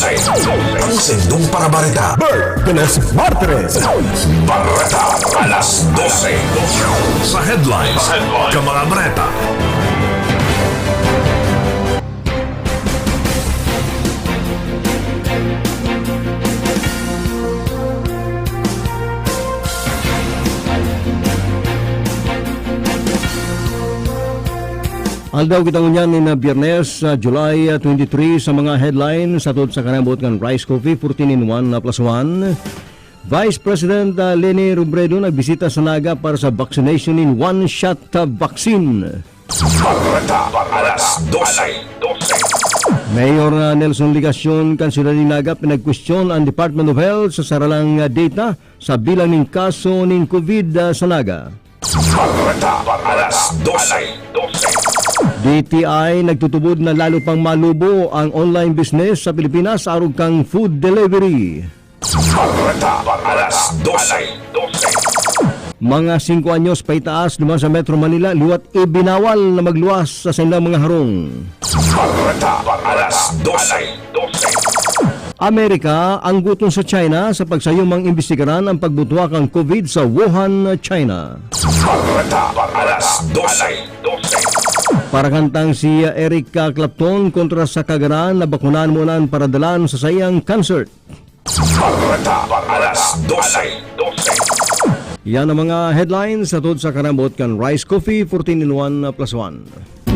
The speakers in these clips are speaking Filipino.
Ang sendong para barita. Berkenes Martires. Barita alas 12. Sa headlines, Kamara Barita. Aldaw kita ngunyan ni na Biyernes, July 23 sa mga headlines sa sa kanabot ng Rice Coffee 14 in 1 plus 1. Vice President Leni Robredo nagbisita sa Naga para sa vaccination in one-shot vaccine. Barita alas 12. Mayor Nelson Ligacion, kansulan ni Naga, pinag-question ang Department of Health sa saralang data sa bilang ng kaso ng COVID sa Naga. Barita alas 12. DTI nagtutubod na lalo pang malubo ang online business sa Pilipinas arog kang food delivery. Barita alas 12. Mga 5 anyos pa itaas naman sa Metro Manila, liwat ibinawal na magluwas sa silang mga harong. Barita alas 12. Amerika ang gutom sa China sa pagsayumang imbestigaran ang pagbutuak ng COVID sa Wuhan, China. Barita alas 12. Para kantang si Eric Clapton kontra sa kagaran na bakunan muna para dalan sa sayang concert. Barita alas 12. Yan ang mga headlines sa sa karambot kan Rice Coffee 14 in 1 plus 1.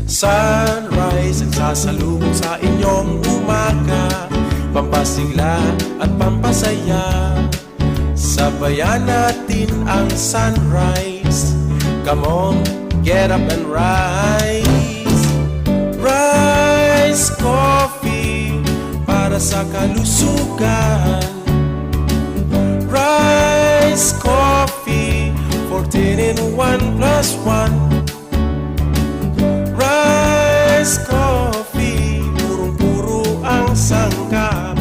Sunrise ang sasalubong sa inyong umaga, pampasigla at pampasaya. Sabayan natin ang sunrise. Come on, get up and rise. Rice Coffee para sa kalusugan. Rice Coffee 14 in 1 plus 1. Rice Coffee, purong-puro ang sangkap.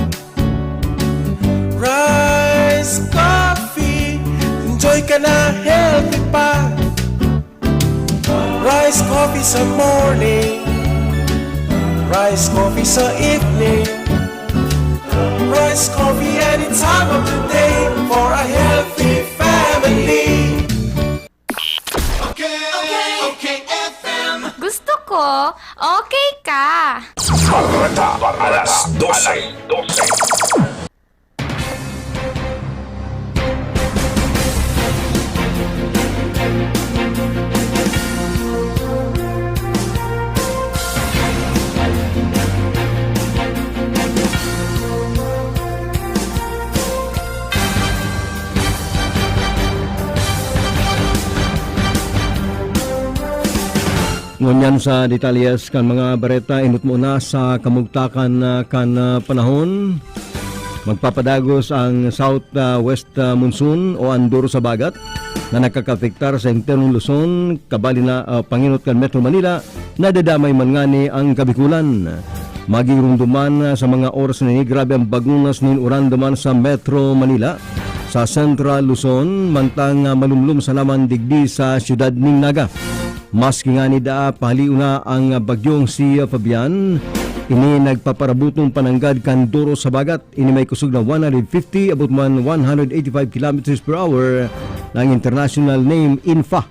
Rice Coffee, enjoy ka na, healthy pa. Rice Coffee sa morning, Rice Coffee sa evening, Rice Coffee any time of the day for a healthy family. Okay, FM. Gusto ko, okay ka. Barita alas 12. Ngunyan sa detalyes kan mga bareta, inut muna sa kamugtakan kan panahon. Magpapadagos ang south-west monsoon o anduro sa bagat na nakakapektar sa internong Luzon, kabali na panginot kan Metro Manila, na dadamay man ngani ang kabikulan. Magirunduman sa mga oras na ni grabe ang bagunas nin urandaman sa Metro Manila, sa Central Luzon, mantang malumlum sa naman digdi sa siyudad ning Naga. Maski nga ni daa pahaliuna ang bagyong si Fabian, ini nagpaparabutong pananggad kan duro sa bagat. Ini may kusog na 150 abot man 185 kilometers per hour ng international name INFA.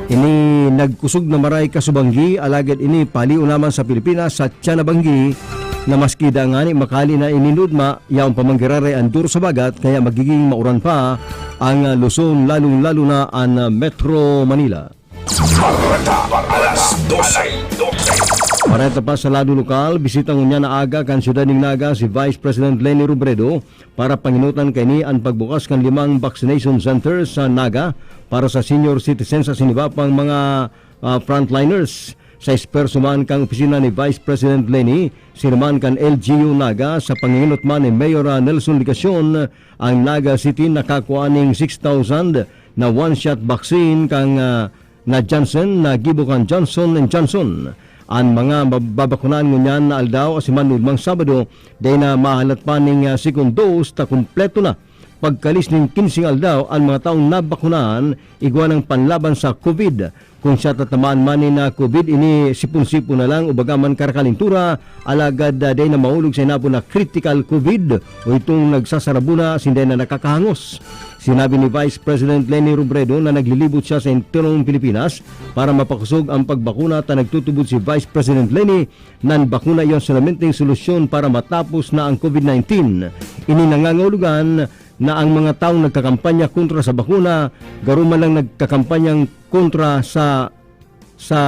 Ini nagkusog na maray kasubanggi, alagad ini pahaliuna naman sa Pilipinas sa Tianabanggi, na maski da nga ni makali na ininudma yaong pamanggirare ang duro sa bagat, kaya magiging mauran pa ang Luzon, lalong-lalo na ang Metro Manila. Barita alas 12. Pareta pa sa lado lokal, bisita niya na aga kan siyudad ng Naga si Vice President Leni Robredo para panginutan kay ni ang pagbukas kan 5 vaccination centers sa Naga para sa senior citizens sa sinibapang mga frontliners. Sa esperso man kang opisina ni Vice President Leni, sinaman kan LGU Naga sa panginunot man ni Mayor Nelson Ligacion, ang Naga City nakakuha ng 6,000 na one-shot vaccine kang na Johnson na gibukan Johnson & Johnson. Ang mga babakunan ngunyan na aldaw asiman udmang Sabado day na mahalat pa ning second dose ta kumpleto na pagkalis ng 15 aldaw ang mga taong nabakunahan igwa ng panlaban sa COVID. Kung siya tatamaan man na COVID, ini sipon-sipon na lang o bagaman karakalintura, alagad day na maulog sa inapo na critical COVID o itong nagsasarabuna sinday na nakakahangos. Sinabi ni Vice President Leni Robredo na naglilibot siya sa entero Pilipinas para mapakusog ang pagbakuna at nagtutubod si Vice President Leni na ang bakuna iyon solamente solusyon para matapos na ang COVID-19. Ini nangangahulugan na ang mga taong nagkakampanya kontra sa bakuna, garuman lang nagkakampanyang kontra sa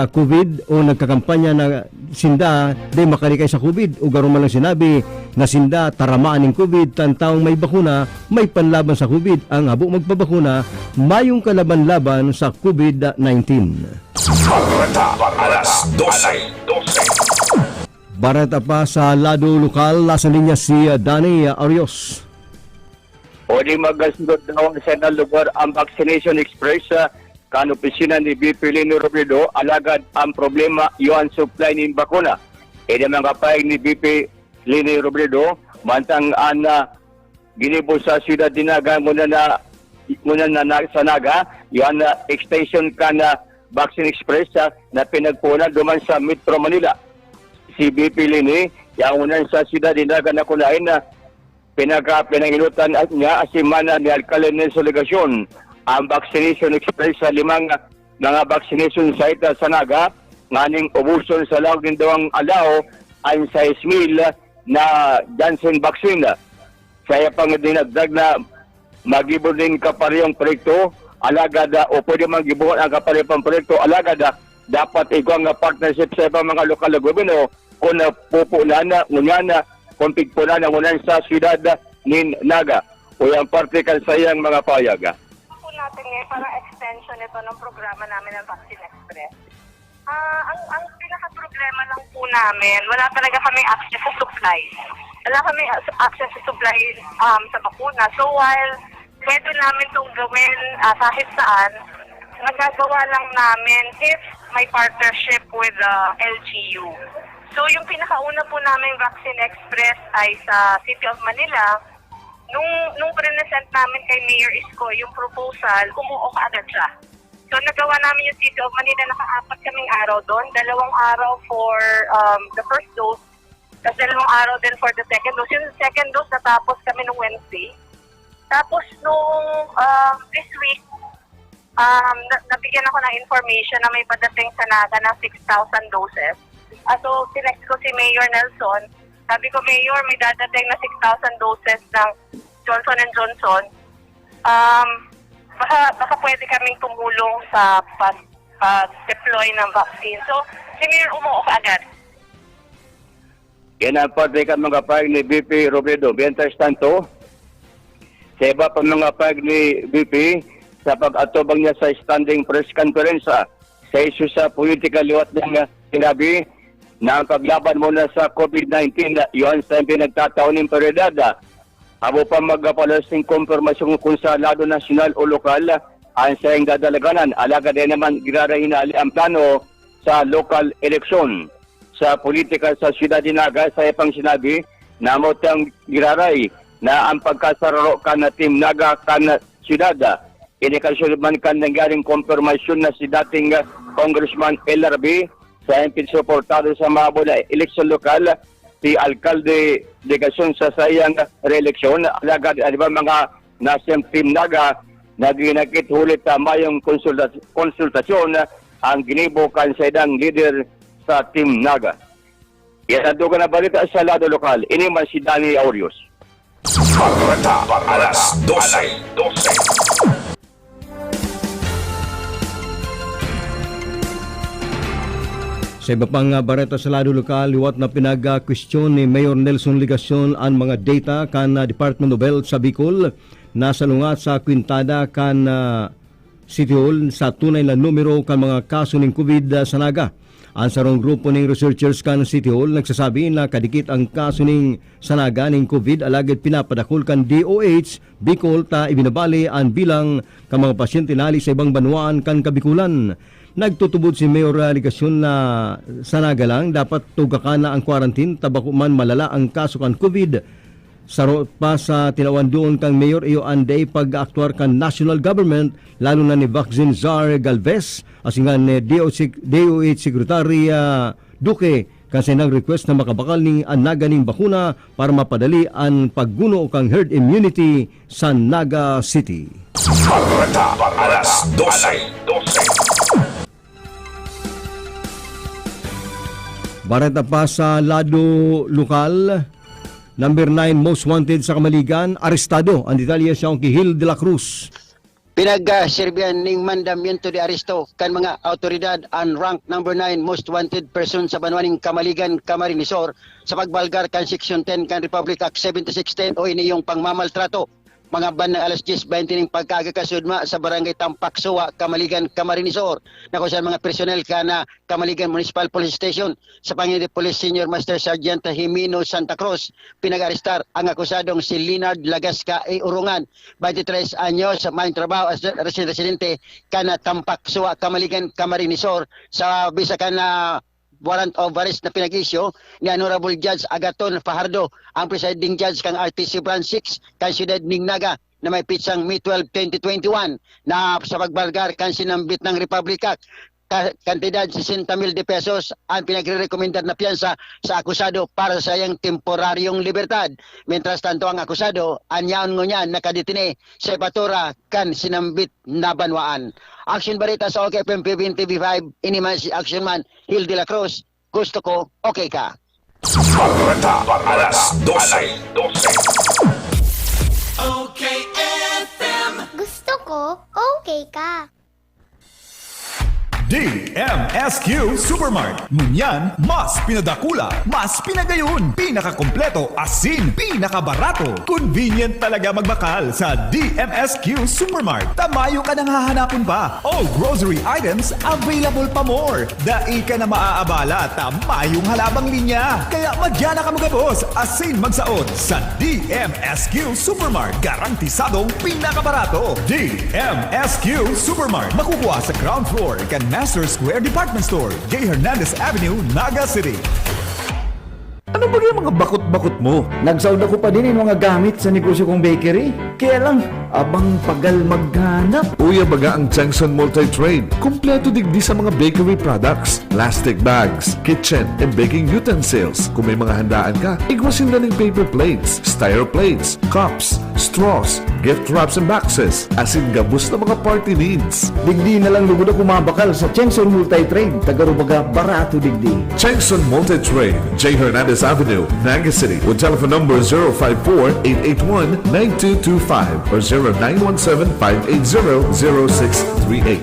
COVID o nagkakampanya na sinda di makalikay sa COVID o garuman lang sinabi na sinda taramaan ng COVID tan taong may bakuna, may panlaban sa COVID. Ang habo magpabakuna, mayong kalaban-laban sa COVID-19. Barata, alas 12. Barata pa sa lado lokal, nasa linya si Danny Arios. O di magasunod daw sa lugar ang Vaccination Express kan opisina ni BP Leni Robredo, alagad ang problema yung supply ng bakuna. E di mga kapayag ni BP Leni Robredo, mantang ginibo sa Ciudad Dinaga muna na sa Naga, yung extension ka na Vaccine Express na pinagpuna duman sa Metro Manila. Si BP Leni, yung unan sa Ciudad Dinaga na kunain na pinanginutan niya asimana ni Alcalde Nelson Legasyon ang Vaccination Express sa 5 mga vaccination site sa Naga, nganing ubuson sa lawag ng dawang alaw ang 6,000 na Johnson vaccine. Kaya pang dinagdag na magibo din kaparehong proyekto, alagada o pwede magibuhat ang kaparehong proyekto, alagada dapat ikaw nga partnership sa ibang mga lokal na gobyerno kung napupunan na, ngunya kung pigpunan na ngunan sa siyudad ni Naga o yung parte kan sayang mga payaga. Po natin ngayon para extension ito ng programa namin ng Vaccine Express. Ang pinaka-problema lang po namin, wala talaga kami access sa supply. Wala kami access sa supply sa bakuna. So while pwede namin itong gawin kahit saan, nagagawa lang namin if may partnership with LGU. So yung pinakauna po namin Vaccine Express ay sa City of Manila. Nung present namin kay Mayor Isko yung proposal, umuo kaagad siya. So nagawa namin yung City of Manila, naka-4 kaming araw doon. 2 araw for the first dose, tapos 2 araw din for the second dose. Yung second dose natapos kami nung Wednesday. Tapos nung this week, nabigyan ako ng information na may padating sa Naga na 6,000 doses. So, sinext ko si Mayor Nelson. Sabi ko, Mayor, may dadating na 6,000 doses ng Johnson & Johnson. Baka pwede kaming tumulong sa pag-deploy ng vaccine. So, si Mayor umuo agad. Yan ang parte ka mga payag ni BP Robredo. Mientras tanto, sa iba pa mga payag ni BP, sa pag-atubang niya sa standing press conference sa isu sa political liwat ng sinabi na ang paglaban muna sa COVID-19 yun sa pinagtataon ng prioridad. Abo pa magpalasing konfirmasyon kung sa lado nasyonal o lokal ang sayang dadalaganan. Alaga din naman ginarahinali ang plano sa local election. Sa politika sa Ciudad Dinaga, sa ipang sinabi na motang giraray na ang pagkasararo ka na Team Naga ka na Ciudad. Inikasunod man kan nangyaring konfirmasyon na si dating Congressman LRB sa MP suportado sa mga na eleksyon lokal, si Alcalde Legasyon sa sayang re-eleksyon. Alagad, ba mga nasiyang Team Naga na ginakit hulit mayong konsultasyon ang ginibukan sa idang leader sa Team Naga. Yan ang duga na balita sa lado lokal. Ini man si Danny Arios. Barata, alas 12. Sa iba pang bareta sa lado lokal, liwat na pinag-question ni Mayor Nelson Legasyon ang mga data kan Department of Health sa Bicol na salungat sa kwintada kan City Hall sa tunay na numero kan mga kaso ng COVID sa Naga. Ang sarong grupo ng researchers kan City Hall nagsasabi na kadikit ang kaso ng Naga ng COVID alagad pinapadakol kan DOH Bicol ta ibinabali ang bilang kan mga pasyente nali sa ibang banwaan kan Kabikulan. Nagtutubod si Mayor Legasyon na sa Naga lang dapat tugakan na ang quarantine tabako man malala ang kaso kan COVID Sarot pa sa tinawan doon kang Mayor iyo anday pag-aktwar kan national government lalo na ni Vaccine Czar Galvez asingan ni DOH Secretary Duque kasi nag-request na makabakal ning anaga ning bakuna para mapadali ang pagguno kang herd immunity sa Naga City. Balita alas 12. Bareta pa sa lado lokal, number 9 most wanted sa Kamaligan, arestado ang detalye siyang Kihil de la Cruz. Pinag-serbian ning mandamiento de aresto kan mga autoridad ang rank number 9 most wanted person sa banwaning Kamaligan, Camarinesor sa pagbalgar kan Section 10 kan Republic Act 7610 o iniyong pangmamaltrato. Mga ban na alas 10:20 ning pagkagakasudma sa barangay Tampak Suwa, Kamaligan, Camarinesor na kung saan mga personel ka na Kamaligan Municipal Police Station sa Panginoon de Police Senior Master Sergeant Jimeno Santa Cruz pinag-arestar ang akusadong si Leonard Lagasca e Urungan, 23 anyos, may trabaho as residente ka na Tampak Suwa, Kamaligan, Camarinesor sa bisa ka na warrant of arrest na pinag-issue ni Honorable Judge Agaton Fajardo, ang presiding judge kang RTC Branch 6 kan Siyudad ning Naga na may pitsang May 12, 2021 na sa pagbalgar kan sinambit ng Republic Act. Kantidad 60,000 pesos ang pinagre-recommendar na piyansa sa akusado para sa iyang temporaryong libertad. Mientras tanto ang akusado, anyaon ngo niya nakadetine sa Ipatura kan sinambit na banwaan. Action Barita sa OKFM PBN TV5, iniman si Action Man Hill de la Cruz. Gusto ko, okay ka. Balita alas 12. Gusto ko, okay ka. DMSQ Supermart. Ngunyan, mas pinadakula, mas pinagayon, pinakakompleto, asin, pinakabarato. Convenient talaga magbakal sa DMSQ Supermart. Tamayo ka nang hahanapon pa. All grocery items available pa more. Dai ka na maaabala, tamayong halabang linya. Kaya madyan na ka mga boss, asin magsaot sa DMSQ Supermart. Garantisadong pinakabarato. DMSQ Supermart. Makukuha sa ground floor kan Master Square Department Store, J. Hernandez Avenue, Naga City. Ano ba yung mga bakot-bakot mo? Nagsaud ako pa din yung mga gamit sa negosyo kong bakery. Kaya lang, abang pagal maghanap. Uya baga ang Changson Multi-Trade. Kompleto digdi sa mga bakery products, plastic bags, kitchen, and baking utensils. Kung may mga handaan ka, igwasin na ng paper plates, styro plates, cups, straws, gift wraps and boxes, asin gabos na mga party needs. Digdi na lang lugod ako mabakal sa Chengson Multi-Trade. Tagarubaga barato digdi. Changson Multi-Trade, J. Hernandez Avenue, Naga City, with telephone number 054-881-9225 or 0917-580-0638.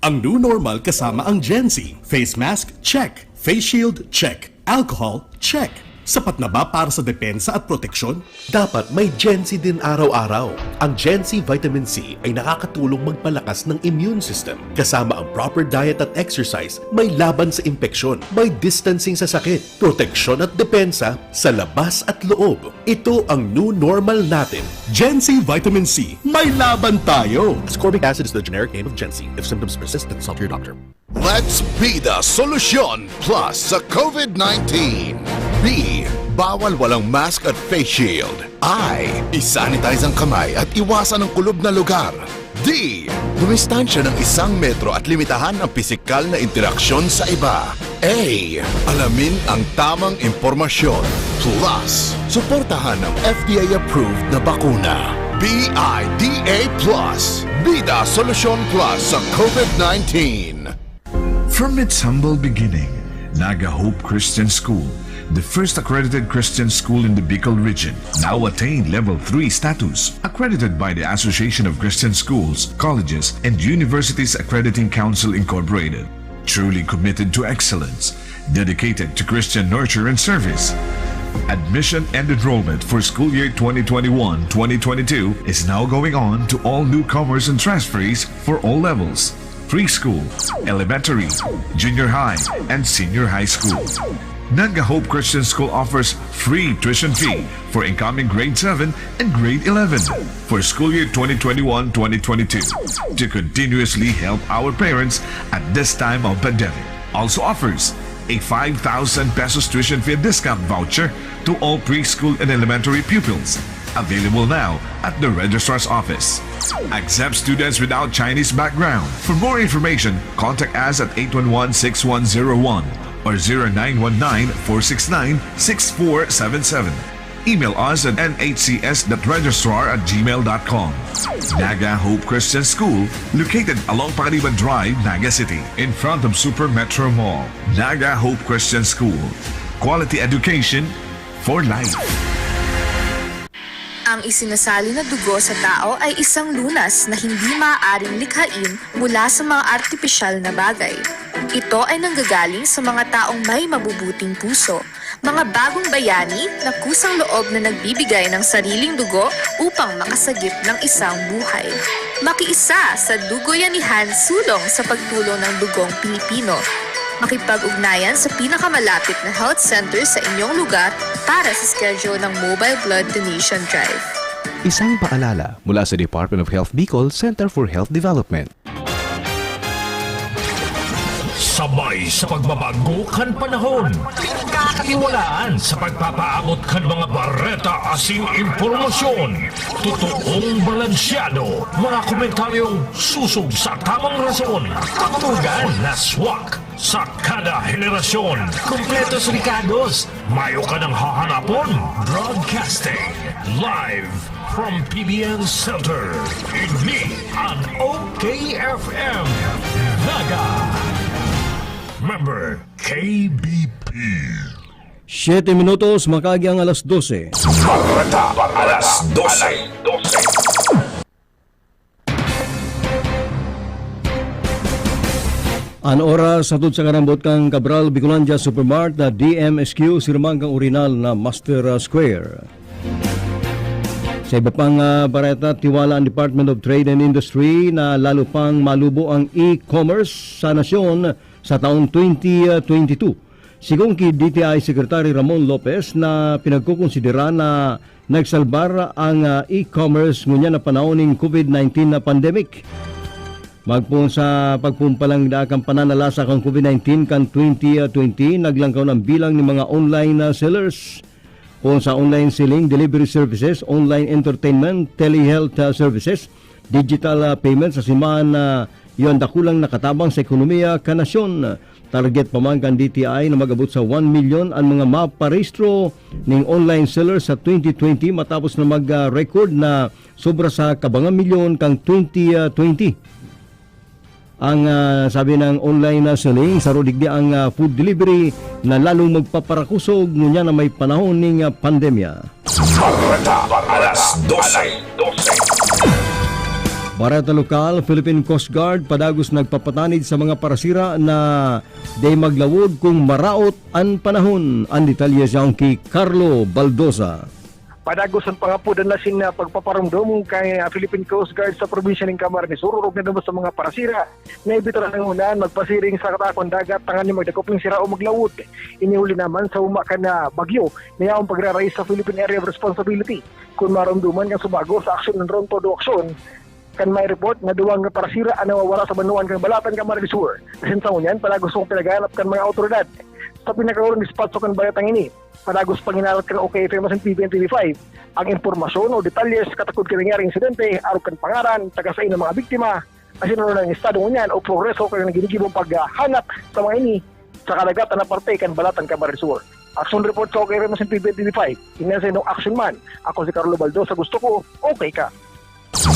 Ang new normal kasama ang Gen-Z. Face mask? Check. Face shield? Check. Alcohol? Check. Sapat na ba para sa depensa at proteksyon? Dapat may Gen-Z din araw-araw. Ang Gen-Z Vitamin C ay nakakatulong magpalakas ng immune system. Kasama ang proper diet at exercise, may laban sa impeksyon, may distancing sa sakit, proteksyon at depensa sa labas at loob. Ito ang new normal natin. Gen-Z Vitamin C. May laban tayo! Ascorbic acid is the generic name of Gen-Z. If symptoms persist, consult your doctor. Let's be the solution plus sa COVID-19. B. Bawal walang mask at face shield. I. Isanitize ang kamay at iwasan ang kulob na lugar. D. Dumistansya ng 1 metro at limitahan ang pisikal na interaksyon sa iba. A. Alamin ang tamang impormasyon. Plus, suportahan ang FDA-approved na bakuna. BIDA Plus. Bida Solusyon Plus sa COVID-19. From its humble beginning, Naga Hope Christian School, the first accredited Christian school in the Bicol region, now attained Level 3 status, accredited by the Association of Christian Schools, Colleges, and Universities Accrediting Council Incorporated. Truly committed to excellence, dedicated to Christian nurture and service. Admission and enrollment for school year 2021-2022 is now going on to all newcomers and transferees for all levels: preschool, elementary, junior high, and senior high school. Naga Hope Christian School offers free tuition fee for incoming grade 7 and grade 11 for school year 2021-2022 to continuously help our parents at this time of pandemic. Also offers a 5,000 pesos tuition fee discount voucher to all preschool and elementary pupils. Available now at the registrar's office. Accept students without Chinese background. For more information, contact us at 811-6101 or 0919-469-6477. Email us at nhcs.registrar@gmail.com. Naga Hope Christian School, located along Pagadiban Drive, Naga City, in front of Super Metro Mall. Naga Hope Christian School. Quality education for life. Ang isinasali na dugo sa tao ay isang lunas na hindi maaaring likhain mula sa mga artipisyal na bagay. Ito ay nanggagaling sa mga taong may mabubuting puso, mga bagong bayani na kusang loob na nagbibigay ng sariling dugo upang makasagip ng isang buhay. Makiisa sa Dugoyanihan sulong sa pagtulong ng dugong Pilipino. Makipag-ugnayan sa pinakamalapit na health center sa inyong lugar para sa schedule ng Mobile Blood Donation Drive. Isang paalala mula sa Department of Health Bicol Center for Health Development. Sabay sa pagbabago kan panahon. Pinagkakatiwalaan sa pagpapaabot kan mga bareta asing impormasyon. Totoong balansyado. Mga komentaryong susog sa tamang rason. Patugan na swak sa kada henerasyon. Kompletos Ricardos. Mayo ka ng hahanapon. Broadcasting. Live from PBN Center. Ini ang OKFM. Naga. Member KBP. 7 minutos, makagi ang alas 12. Barata, alas 12. An oras atod sa kanambot kang Cabral Bicolandia Supermart na DMSQ sirmang kang orinal na Master Square. Sa iba pang bareta, tiwala ang Department of Trade and Industry na lalo pang malubo ang e-commerce sa nasyon sa taong 2022. Sigong ki DTI Secretary Ramon Lopez na pinagkukonsidera na nagsalbar ang e-commerce ngunya na panahon ng COVID-19 na pandemic. Magpun sa pagpumpalang daakang pananalasa kang COVID-19 kan 2020, naglangkaw ng bilang ng mga online sellers. Kung sa online selling, delivery services, online entertainment, telehealth services, digital payments sa simaan yon dakulang nakatabang sa ekonomiya kanasyon. Target pa man kan DTI na mag-abot sa 1 million ang mga maparehistro ng online sellers sa 2020 matapos na mag-record na sobra sa kabangang milyon kang 2020. Ang sabi ng online selling, sa rodigdi ang food delivery na lalong magpaparakusog ngunya na may panahon ng pandemya. Barata, alas 12. Barata lokal, Philippine Coast Guard padagos nagpapatanid sa mga parasira na day maglawod kung maraot ang panahon. Ang detalye siyang kay Carlo Baldosa. Padagos ang pangapudan na sin pagpaparumdum kay Philippine Coast Guard sa probinsya ng Camarines Sur, urog na naman sa mga parasira na ibitra ng unan magpasiring sa katakon dagat tangan ni magdakoping sira o maglawod. Inihuli naman sa umakan na bagyo na yaong pagraray sa Philippine Area of Responsibility kung marumduman ang subago sa aksyon ng Ronto do Aksyon. Kan may report na duwang parasira ang nawawala sa banuan kang Balatan Camarines Sur. Kasi sa unyan, palagos kong pinaganap kan mga autoridad. Sa pinakaroon ni spot so kan balatang ini, palagos panginalat kan OKFM sa PBN TV5, ang impormasyon o detalyes katakod ka nangyaring insidente, araw kan pangaran, tagasain ng mga biktima, kasi naroon ng estado ngunyan o progreso kaya nang ginigibong paghanap sa mga ini sa kalagatan na parte kan Balatan Camarines Sur. Action report sa OKFM sa PBN TV5, inasay ng action man. Ako si Carlo Baldosa, gusto ko, okay ka.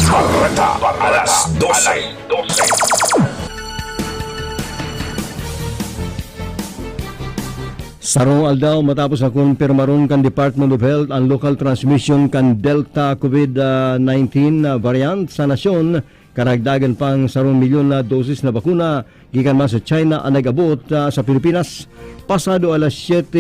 Barata, alas 12. Sarong aldaw matapos na kumpirmaron kan Department of Health ang local transmission kan Delta COVID-19 variant sa nasyon, karagdagan pang 1 milyon na dosis na bakuna gikan man sa China ang nag-abot sa Pilipinas pasado alas 7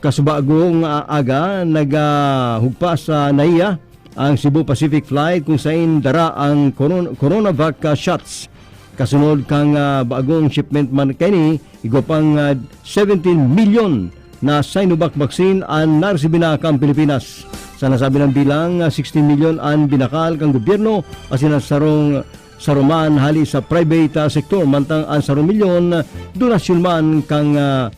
kasubagong aga nagahugpa sa NAIA ang Cebu Pacific Flight kung saan dara ang Coronavac shots. Kasunod kang bagong shipment man kini, igo pang 17 million na Sinovac vaccine ang narsibina kang Pilipinas. Sa nasabi ng bilang, 16 million ang binakal kang gobyerno asin ang sarong sa Roman hali sa private sektor mantang ang sa milyon donasyon man kang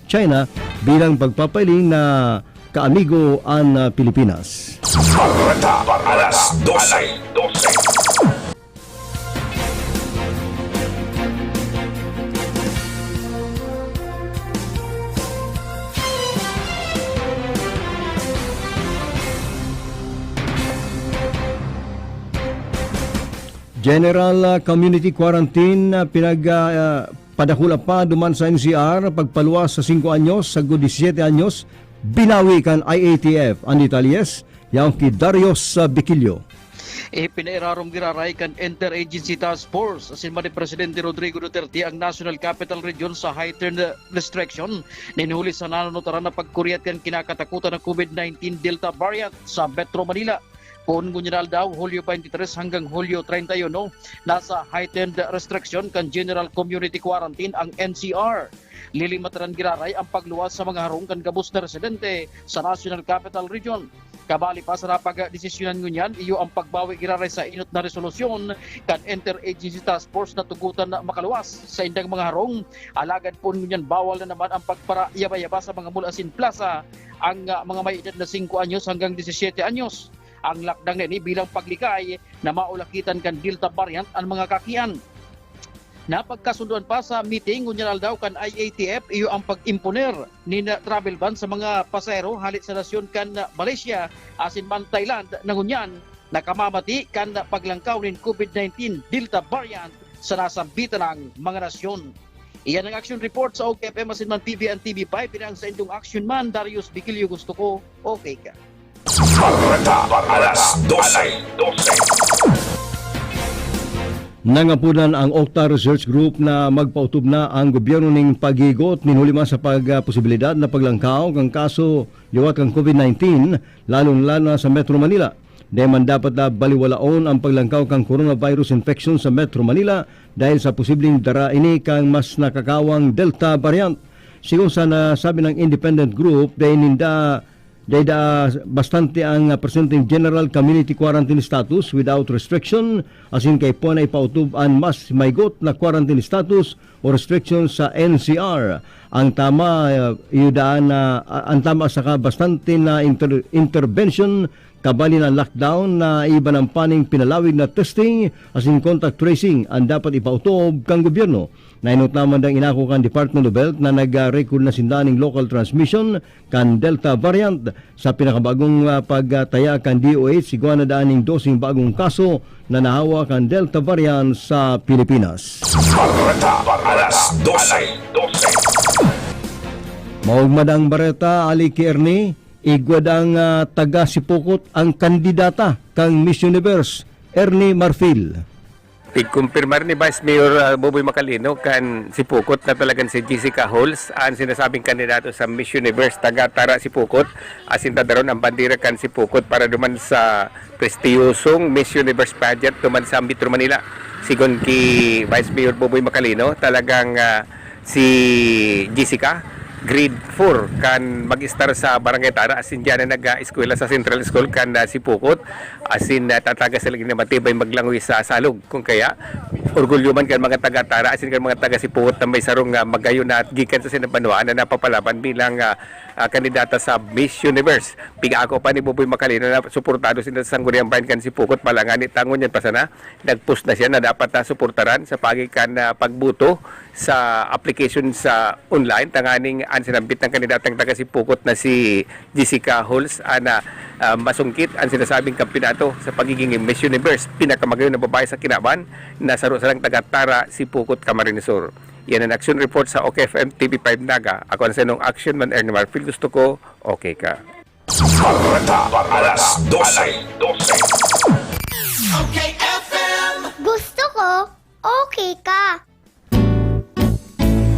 China bilang pagpapailing na kaamigo ang Pilipinas. Balita alas 12. General Community Quarantine padakula pa duman sa NCR pagpaluwas sa 5 anyos sa 17 anyos binawi kan IATF ang detalles yang ki Darius Biquillo. Pinairarong giraray kan Interagency Task Force asin man ni Presidente Rodrigo Duterte ang National Capital Region sa heightened restriction ninhuli sa nanonotaran na pagkuryat kan kinakatakutan ng COVID-19 Delta variant sa Metro Manila. Kung General daw, Hulyo 23 hanggang Hulyo 31, nasa heightened restriction kan General Community Quarantine ang NCR. Lilimataran giraray ang pagluwas sa mga harong kan gabos na residente sa National Capital Region. Kabali pa sa napag-desisyonan ngunyan, iyo ang pagbawi giraray sa inot na resolusyon kan Interagency Task Force na tugutan na makaluwas sa indang mga harong. Alagad po ngunyan bawal na naman ang pagpara-yaba-yaba sa mga Mulasin Plaza ang mga may edad na 5 anyos hanggang 17 anyos. Ang lakdang ni bilang paglikay na maulakitan kan Delta variant ang mga kakian. Napagkasunduan pa sa meeting ngunyan daw kan IATF iyo ang pag-imponer ni travel ban sa mga pasahero halit sa nasyon kan Malaysia asin man Thailand na ngunyan nakamamati kan paglangkaw nin COVID-19 Delta variant sa nasambitan ng mga nasyon. Iyan ang action report sa OKFM asin man PB and TV5 pinang sa indong action man Darius Biquillo gusto ko okay ka. Balita alas 12. Nangapunan ang Okta Research Group na magpautob na ang gobyerno ning paghigot minulima sa pagposibilidad na paglangkaw ng kaso liwat kang COVID-19 lalong-lalo sa Metro Manila. Dahil dapat na baliwalaon ang paglangkaw kang coronavirus infection sa Metro Manila dahil sa posibleng dara ini kang mas nakakawang Delta variant. Sigon sa nasabi ng independent group dahil ninda bastante ang presenting general community quarantine status without restriction asin kay po na ipautob ang mas maygot na quarantine status o restriction sa NCR. Ang tama ang tama sa bastante na intervention kabali ng lockdown na iba ng paning pinalawig na testing asin contact tracing ang dapat ipautob kang gobyerno. Nainot naman ang inako kan Department of Health na nag-record na sindaning local transmission kan Delta variant sa pinakabagong pagtaya kan DOH sigwa na daaning dosing bagong kaso na nahawa kan Delta variant sa Pilipinas. Balita alas 12. Maugmadang Bareta Ali Ernie igwad ang taga Sipokot ang kandidata kang Miss Universe Ernie Marfil. Ikumpirmar ni Vice Mayor Boboy Macalino kan Sipokot na talagang si Jessica Halls ang sinasabing kandidato sa Miss Universe taga-Tara Sipokot asin tadaron ang bandera kan Sipokot para duman sa prestiyosong Miss Universe pageant duman sa Metro Manila. Sigon ki Vice Mayor Boboy Macalino talagang si Jessica grade 4 kan mag-star sa Barangay Tara asin diyan na nag-eskwela sa Central School kan Sipokot asin tataga sila na matibay maglangoy sa salog kung kaya orgulyo man kan mga taga Tara asin kan mga taga Sipokot na may sarong magayon na at gikan sa sinapanuan na napapalaban bilang kandidata sa Miss Universe. Piga ako pa ni Boboy Macalino na suportado sila sa Sangguniang Bayan kan Sipokot palangani tangon yan pa sana nag-post na siya na dapat suportaran sa pagikan pagbuto sa application sa online tanganing ang sinambit ng kandidatang taga Sipokot na si Jessica Halls na masungkit ang sinasabing kampinato sa pagiging Miss Universe pinakamagayon na babae sa kinaban na saro sa lang taga Tara Sipokot Camarines Sur. Yan ang action report sa OKFM TV5 Naga. Ako ang senong action man Ernie Marfil gusto ko okay ka. Balita alas 12. Okay FM. Gusto ko okay ka.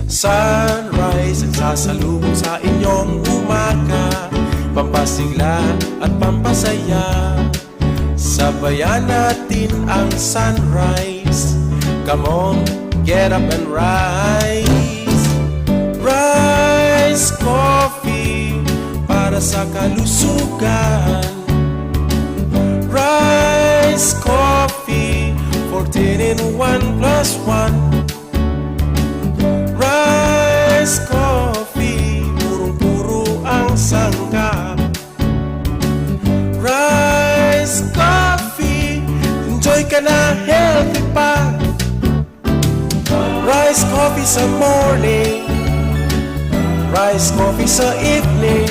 Sunrise ang sasalubong sa inyong umaga, pampasigla at pampasaya. Sabayan natin ang sunrise. Come on, get up and rise. Rise Coffee para sa kalusugan. Rise Coffee for United in 1+1. Rice coffee, purong-puro ang sangkap. Rice coffee, enjoy ka na, healthy pa. Rice coffee sa morning, rice coffee sa evening,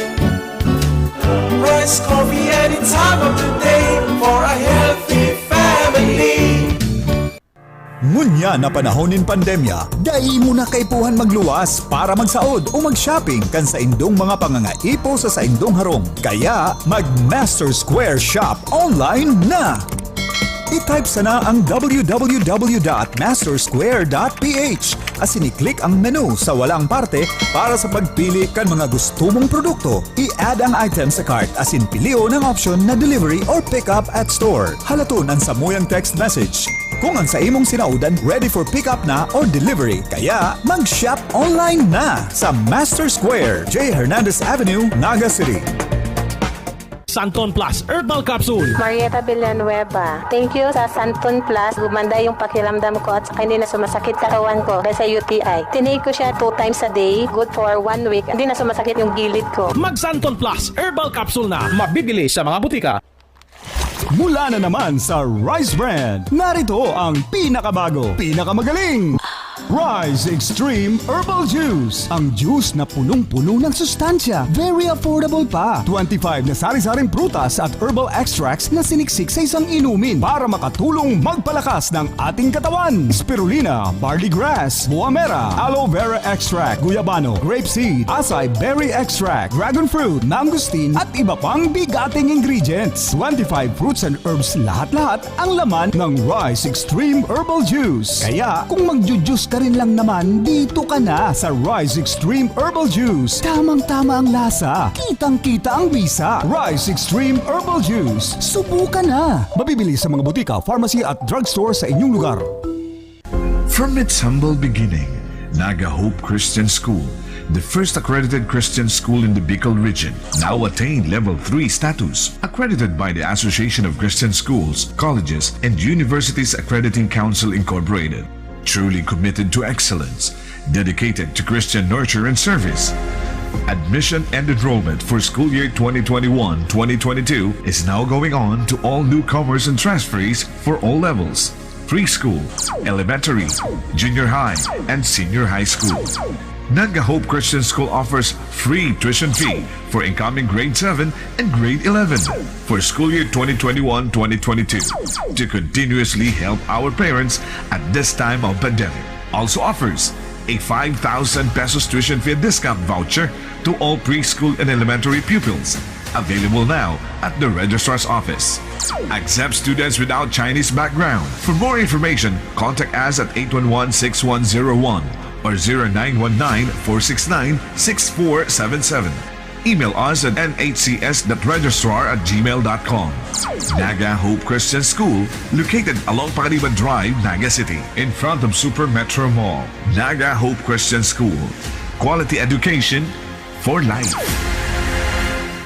rice coffee any time of the day for a healthy family. Ngunya na panahon ng pandemya, dai mo na kaipuhan magluwas para magsaod o mag-shopping kan sa indong mga pangangaipo sa indong harong. Kaya mag-Master Square Shop online na! I-type sana ang www.mastersquare.ph as i-click ang menu sa walang parte para sa pagpili kan mga gusto mong produkto. I-add ang item sa cart as in pilio ng option na delivery or pick up at store. Halaton ang samuyang text message kung ang sa imong sinaudan ready for pick up na or delivery. Kaya mag-shop online na sa Master Square, J. Hernandez Avenue, Naga City. Santon Plus Herbal Capsule. Marieta Villanueva. Thank you sa Santon Plus. Gumanda yung pakiramdam ko at saka hindi na sumasakit katawan ko dahil sa UTI. Tinake ko siya 2 times a day. Good for 1 week. Hindi na sumasakit yung gilid ko. Mag Santon Plus Herbal Capsule na. Mabibili sa mga butika. Mula na naman sa Rice Brand, narito ang pinakabago, pinakamagaling, Rice Extreme Herbal Juice. Ang juice na punong-puno ng sustansya. Very affordable pa. 25 na sari-saring prutas at herbal extracts na siniksik sa isang inumin para makatulong magpalakas ng ating katawan. Spirulina, barley grass, buah mera, aloe vera extract, guyabano, grape seed, acai berry extract, dragon fruit, mangosteen at iba pang bigating ingredients. 25 fruits and herbs lahat-lahat ang laman ng Rice Extreme Herbal Juice. Kaya kung magjujuice ka rin lang naman, dito ka na sa Rice Extreme Herbal Juice. Tamang-tama ang lasa. Kitang-kita ang bisa. Rice Extreme Herbal Juice. Subukan na. Mabibili sa mga butika, pharmacy at drugstore sa inyong lugar. From its humble beginning, Naga Hope Christian School, the first accredited Christian school in the Bicol region, now attained Level 3 status, accredited by the Association of Christian Schools, Colleges, and Universities Accrediting Council Incorporated. Truly committed to excellence, dedicated to Christian nurture and service. Admission and enrollment for school year 2021-2022 is now going on to all newcomers and transferees for all levels: preschool, elementary, junior high, and senior high school. Naga Hope Christian School offers free tuition fee for incoming grade 7 and grade 11 for school year 2021-2022 to continuously help our parents at this time of pandemic. Also offers a 5,000 pesos tuition fee discount voucher to all preschool and elementary pupils. Available now at the Registrar's Office. Accept students without Chinese background. For more information, contact us at 811-6101 or 0919-469-6477. Email us at nhcs.registrar@gmail.com. Naga Hope Christian School, located along Pagadiban Drive, Naga City, in front of Super Metro Mall. Naga Hope Christian School. Quality education for life.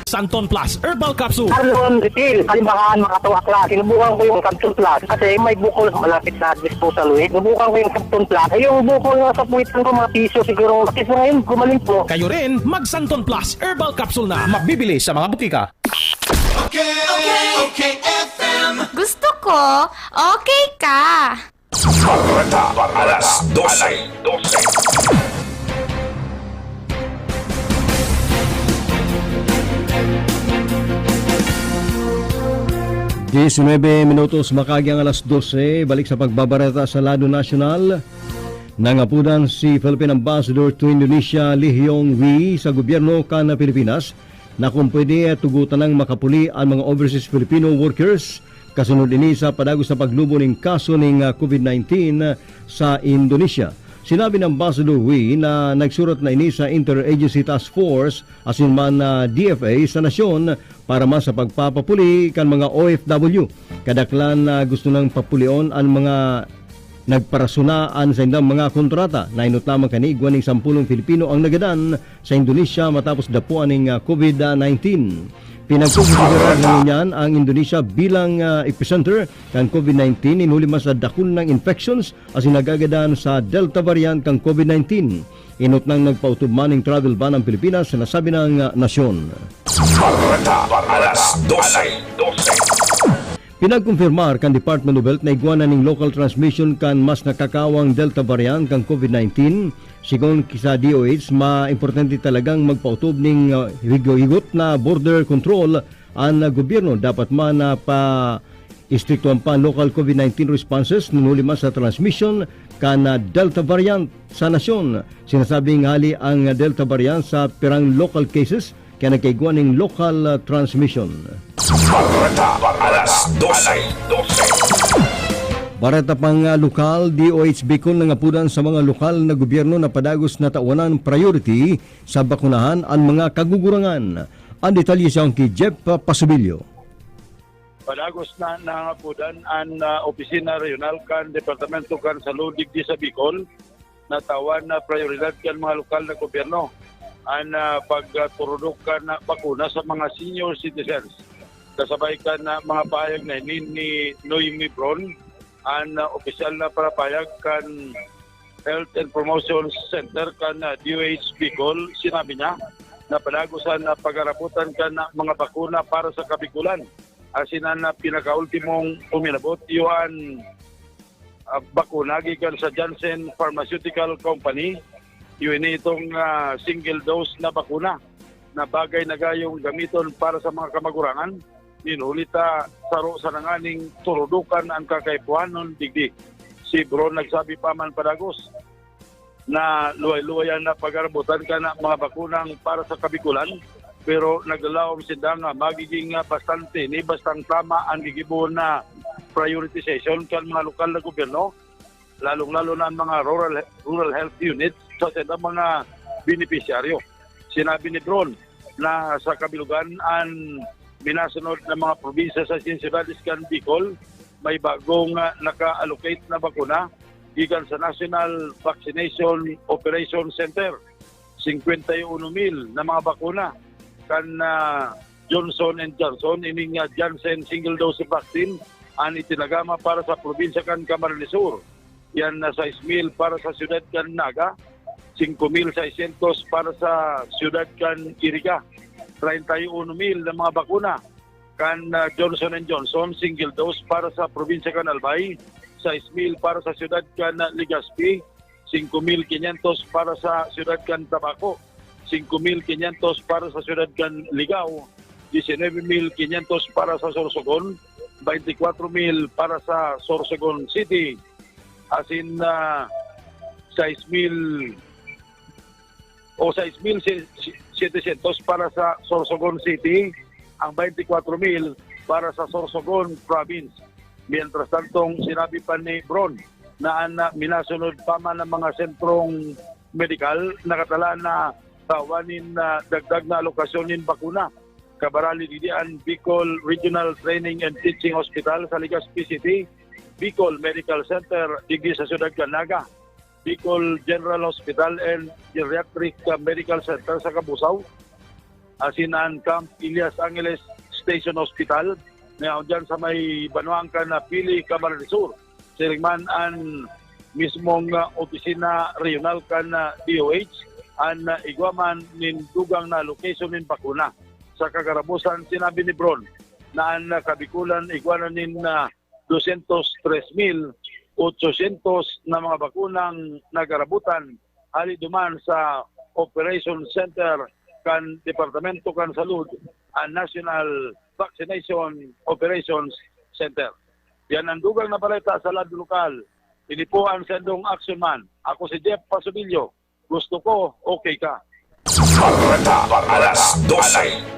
Santon Plus Herbal Capsule. Arlon Refill, halimbahan mga tuwakla. Sinubukan ko yung Santon Plus kasi may bukol malapit sa disposal weight. Sinubukan ko yung Santon Plus. Ay yung bukol nga sa puwitan ko mga piso siguro. Kasi ngayon gumaling po. Kayo rin, mag Santon Plus Herbal Capsule na. Mabibili sa mga butika. Okay, FM. Gusto ko, okay ka. Barata, alas 12. 19 minutos makagyang alas 12, balik sa pagbabareta sa Lado Nasyonal. Nangapunan si Philippine Ambassador to Indonesia Lee Hyong Wee sa gobyerno kan Pilipinas na kung pwede tugutan ng makapuli ang mga overseas Filipino workers kasunod ini sa padagos sa paglubo ng kaso ng COVID-19 sa Indonesia. Sinabi ng Ambassador Wee na nagsurat na ini sa Interagency Task Force asin man DFA sa nasyon para mas sa pagpapapuli kan mga OFW. Kadaklan na gusto nang papulion ang mga nagparasunaan sa indang mga kontrata. Nainot lamang kanigwan ng 10 Filipino ang nagadan sa Indonesia matapos dapuan ng COVID-19. Pinagkukonsiderar ngayon ang Indonesia bilang epicenter kan COVID-19 inhuli mas sa dakon ng infections as nagagadan sa Delta variant kang COVID-19. Inot nang nagpautub maning travel ban ang Pilipinas sa nasabi ng nasyon. Balita alas 12. Pinagkumpirmar kan Department of Health na iguana ning local transmission kan mas nakakawang Delta variant kang COVID-19. Sigon sa DOH, importante talagang magpautob ning higot na border control ang gobyerno. Dapat man na istriktuhan pa local COVID-19 responses nunuli man sa transmission kan Delta variant sa nasyon. Sinasabing hali ang Delta variant sa pirang local cases kaya nagkaiguan ng local transmission. Balita alas 12. Barata pang lokal, DOH Bicol nangapudan sa mga lokal na gobyerno na padagos na tawanan priority sa bakunahan ang mga kagugurangan. Ang detalye sa kay Jeff Pasubilyo. Padagos na nangapudan ang opisina regional kan departamento kan salud digdi sa Bicol na tawan na prioridad kan mga lokal na gobyerno ang pagturudok kan bakuna sa mga senior citizens. Kasabay kan mga pahayag na ni Noemi Bron, ang opisyal na parapayag kan Health and Promotion Center kan DOH Bicol, sinabi niya na padagosan na pag-araputan kan mga bakuna para sa kabikulan. Asinan na pinakaultimong uminabot yung bakuna gikan sa Janssen Pharmaceutical Company. Yun itong single dose na bakuna na bagay na gayong gamiton para sa mga kamagurangan. Ninulita saro sa nanganing turudukan ang kakaipuhanon digdi. Si Bron nagsabi pa man padagos na luway-luwayan na pag-arabutan ka na mga bakunang para sa kabikulan, pero naglalawang sinda nga magiging bastante ni bastang tama ang gigibuon na prioritization kan mga lokal na gobyerno, lalong-lalo na ang mga rural health units sa mga beneficiaryo. Sinabi ni Bron na sa kabilugan ang minasunod ng mga probinsya sa Ciudades kan Bicol, may bagong naka-allocate na bakuna gikan sa National Vaccination Operation Center. 51,000 na mga bakuna kan Johnson & Johnson, ining Janssen single dose vaccine ang itinagama para sa probinsya kan Camarines Sur. Yan na 6,000 para sa siyudad kan Naga, 5,600 para sa siyudad kan Iriga. 31,000 na mga bakuna kan Johnson & Johnson single dose para sa probinsya kan Albay, 6,000 para sa siyudad kan Legazpi, 5,500 para sa siyudad kan Tabaco, 5,500 para sa siyudad kan Ligao, 19,500 para sa Sorsogon, 24,000 para sa Sorsogon City, asin 6,700 para sa Sorsogon City, ang 24,000 para sa Sorsogon Province. Mientras tantong sinabi pa ni Bron na minasunod pa man ng mga sentrong medikal nakatala na tawanin na dagdag na alokasyon ng bakuna. Kabarali didian Bicol Regional Training and Teaching Hospital sa Legazpi City, Bicol Medical Center digdi sa Siyudad Naga, Bicol General Hospital and Geriatric Medical Center sa Cabusao, asinan Camp Elias Angeles Station Hospital na dyan sa may Banuangkan na Pili, Camarines Sur. Siringman ang mismong opisina regional kan DOH ang igwaman nin dugang na location nin bakuna. Sa kagarabusan, sinabi ni Bron na ang kabikulan igwanan nin 203,800 na mga bakunang nagarabutan hali duman sa Operation Center kan Departamento kan Salud ang National Vaccination Operations Center. Yan ang dugang na balita sa lado lokal. Ini po ang Sendong Action Man. Ako si Jeff Pasubilyo. Gusto ko, okay ka. Balita alas 12.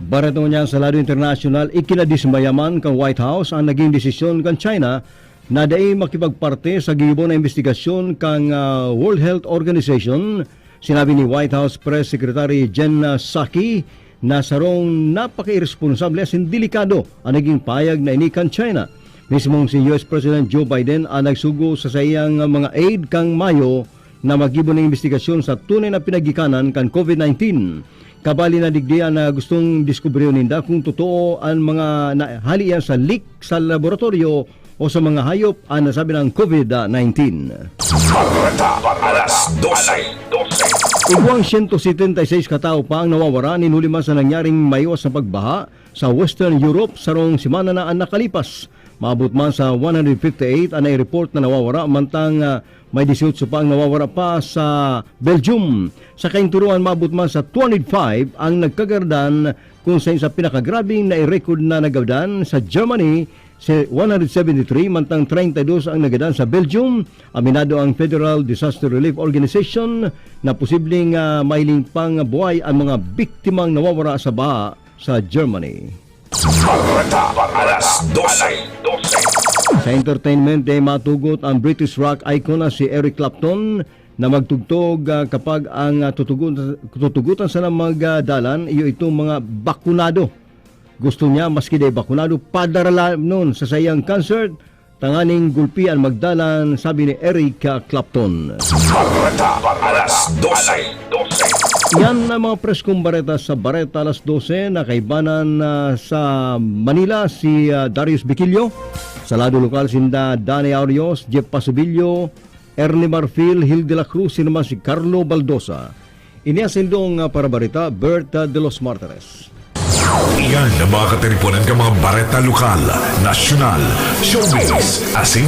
Barato niya sa lado international, ikinadismayaman kang White House ang naging desisyon kan China na daay makipagparte sa gibo na investigasyon kang World Health Organization. Sinabi ni White House Press Secretary Jen Psaki na sarong napaka-irresponsable at delikado ang naging payag na inikan China. Mismong si US President Joe Biden ang nagsugo sa sayang mga aid kang Mayo na mag-ibon ng investigasyon sa tunay na pinagikanan kan COVID-19. Kabali na digdian na gustong diskubriyon ninda kung totoo ang mga halian sa leak sa laboratorio o sa mga hayop ang nasabi ng COVID-19. Balita alas 12. Iguang 176 katao pa ang nawawara ninulima sa nangyaring mayos na pagbaha sa Western Europe sarong simana na ang nakalipas. Maabot man sa 158 ang nai-report na nawawara, mantang may 18 pa ang nawawara pa sa Belgium. Sa kainturuan, maabot man sa 205 ang nagkagardan kung sa pinakagrabing nai-record na nagawdan sa Germany, 173, mantang 32 ang nagadan sa Belgium. Aminado ang Federal Disaster Relief Organization na posibleng mailing pang buhay ang mga biktimang nawawara sa baha sa Germany. Balita alas 12. Sa entertainment ay matugot ang British rock icon na si Eric Clapton na magtugtog kapag ang tutugutan sa magdalan iyo itong mga bakunado. Gusto niya maski day bakunado padarala noon sa sayang concert tanganing gulpian magdalan, sabi ni Eric Clapton. Balita alas 12. Yan ang mga preskong bareta sa Bareta alas 12 na kaibanan sa Manila si Darius Biquillo. Sa lado lokal sinda Dani Arios, Jeff Pasubilio, Ernie Marfil, Hil de la Cruz, naman si Carlo Baldosa. Iniasindong para bareta, Berta de los Martires. Iyan ang mga katiripunan ng mga bareta lokal, nasyonal, showbiz, asin